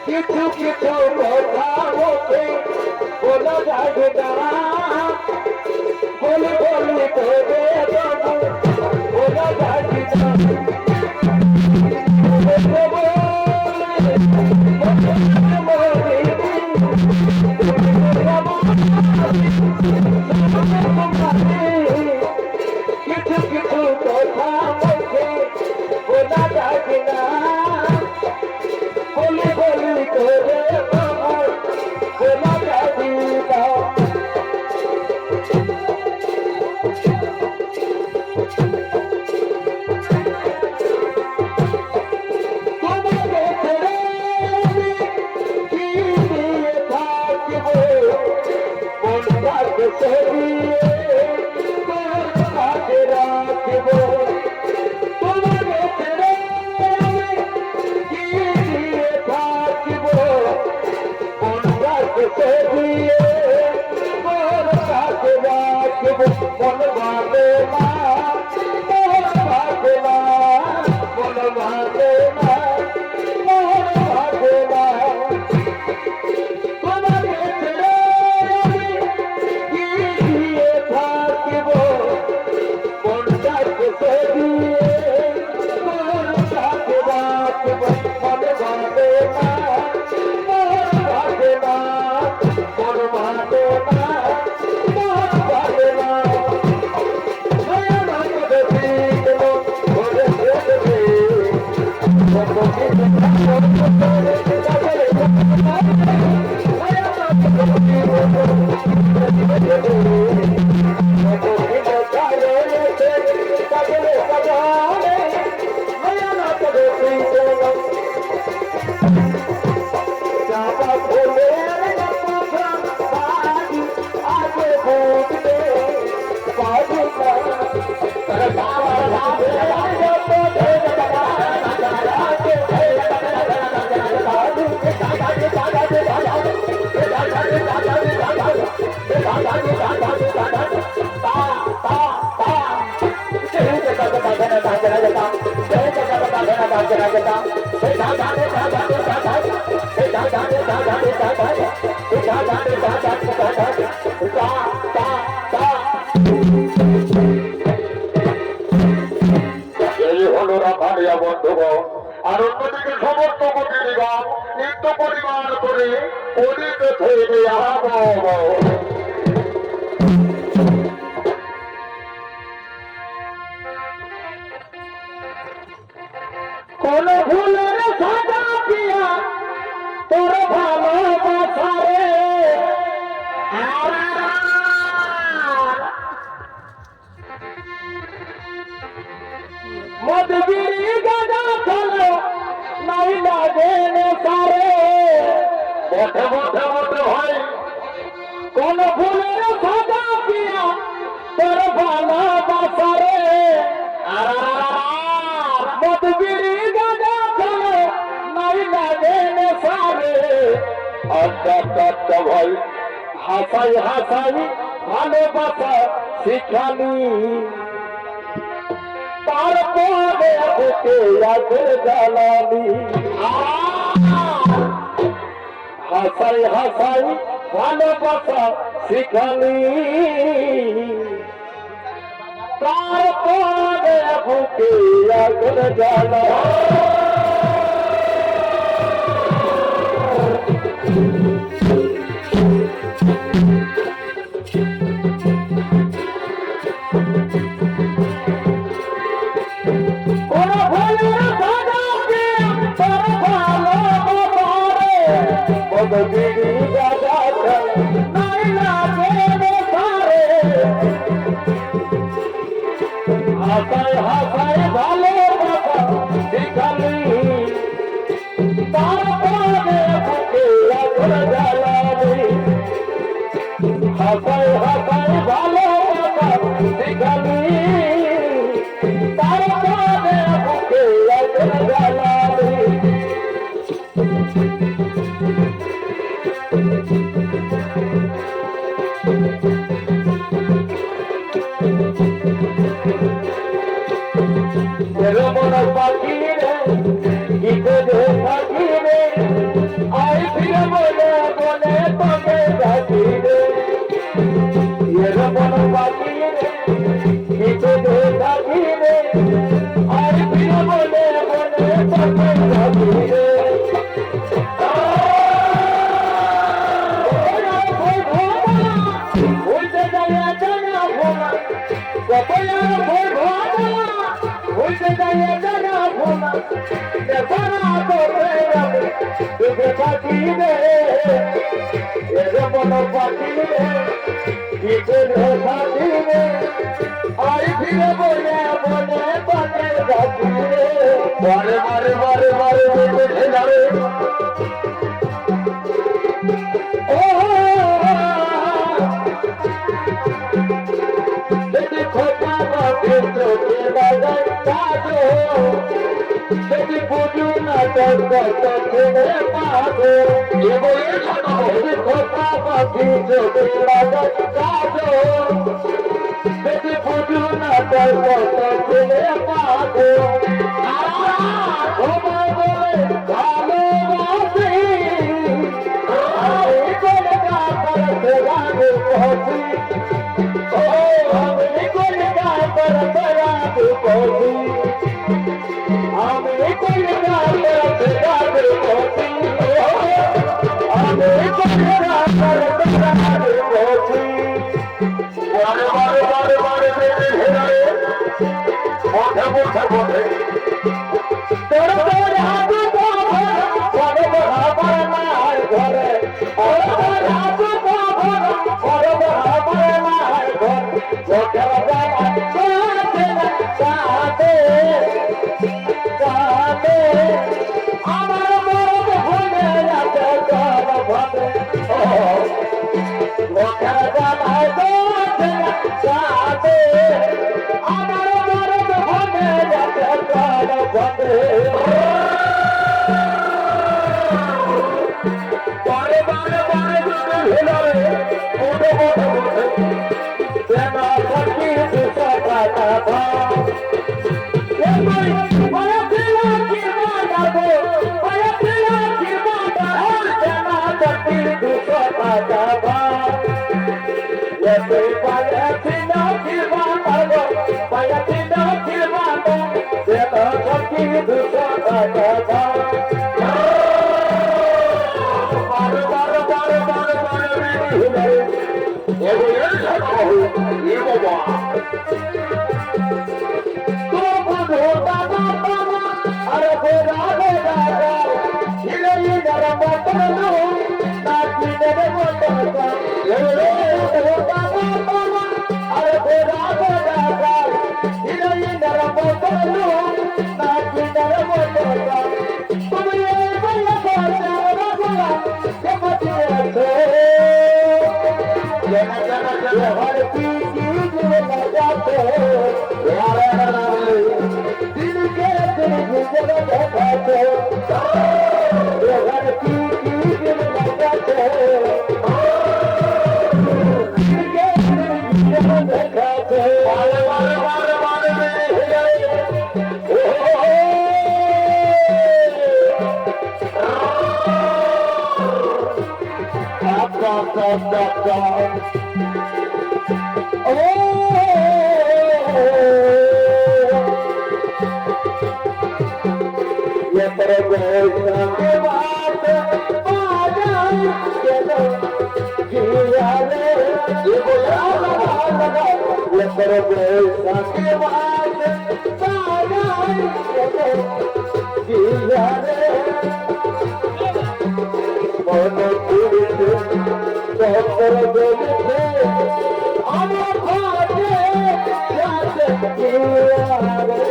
কিছু কিছু কথা বলতে বলা যাবে না, বলে বললে করে যাবো বলা যাবে না। কিছু কিছু কথা বলতে বলা যাবে না, বলে বলি করে বলা যাবে না। আর অন্যদিকে সমস্ত প্রতিনিগণ নিত্য পরিমাণ করে পরিত থেকে কোন ভুলের সাজা পিয়া তোর ভালোবাসা রে মদবিরি গাজা চলো নাই লাগে সারে বটে বটে বটে হয় কোন ভুলের সাজা পিয়া তোর ভালোবাসা রে মদবিরি গাজা চলো নাই লাগে সারে আচ্ছা ভাই হাসাই হাসাই ভালোবাসা শিখানি তারপরে বুকে আগুন জ্বালানি হাসাই হাসাই ভালোবাসা শিখানি তারপরে বুকে আগুন জ্বালানি হাসাই হাসাই ভালোবাসা শিখালি তারপরে বুকে আগুন জ্বালানি হাসাই হাসাই ভালোবাসা শিখালি তারপরে বুকে আগুন জ্বালানি কত আর ভোর ভরা হইতে যাইয়া জানা ভোলা সারা তোরে তুই পাখি রে এর মন পাখি রে কিসের পাখি রে আই ফিরে বলে বলে বলে রাখি রে মারে মারে মারে মারে বলে রে ও যদি খোপা বাকে তোকে বাজায় কাজো যদি বুঝু না তো কত ছেড়ে পাবো এ বলে যদি খোপা বাকে তোকে বাজায় কাজো যদি বুঝু না তো কত ছেড়ে পাবো তোমার বলে ভালোবাসি আমি কলকাতার সেরাগে পৌঁছি ও আমি কলকাতার সেরাগে পৌঁছি আমি কলকাতার সেরাগে পৌঁছি আমি কলকাতার সেরাগে পৌঁছি বারে বারে বারে বারে বেঁধে ঘেরারে মধ্যে মধ্যে মধ্যে তোর তোর হাতে ঘরে বড় মার ঘরে তোর তোর হাতে ঘরে বড় মার ঘর লোকের বাবা সাথে সাথে আমার মরদ ভুলে যাতে তোর ভাবে লোকের বাবা সাথে আমার মরদ ভুলে যাতে তোর ভাবে বারে বারে বারে ঘেরারে মোটে মোটে মোটে সেনা সখী দুশো টাকা ভাব সেনা সখী দুশো টাকা ভাব সেনা সখী দুশো টাকা ভাব বারে বারে বারে বারে বারে ঘেরারে এ বাবা তো বুঝো দাদা বাবা আরে বেরা বেরা হিলে হিলে মতলো নাকি দেবে মতলো এ দাদা বাবা আরে বেরা বেরা হিলে হিলে মতলো নাকি দেবে মতলো তুমি এই বলে বলে বলা কে মতে আছে जना जना जना हर चीज में जाते यार दिल के दिल जगह देखाते हर चीज में जाते दिल के दिल जगह देखाते बारे बारे बारे बारे में ये परगोशा के बात आजा चलो जिया रे ये बोला लगा ये परगोशा के बात आजा चलो जिया रे मन पुरुष सफर बोलते আমার ভাগে যাতে জিয়া রে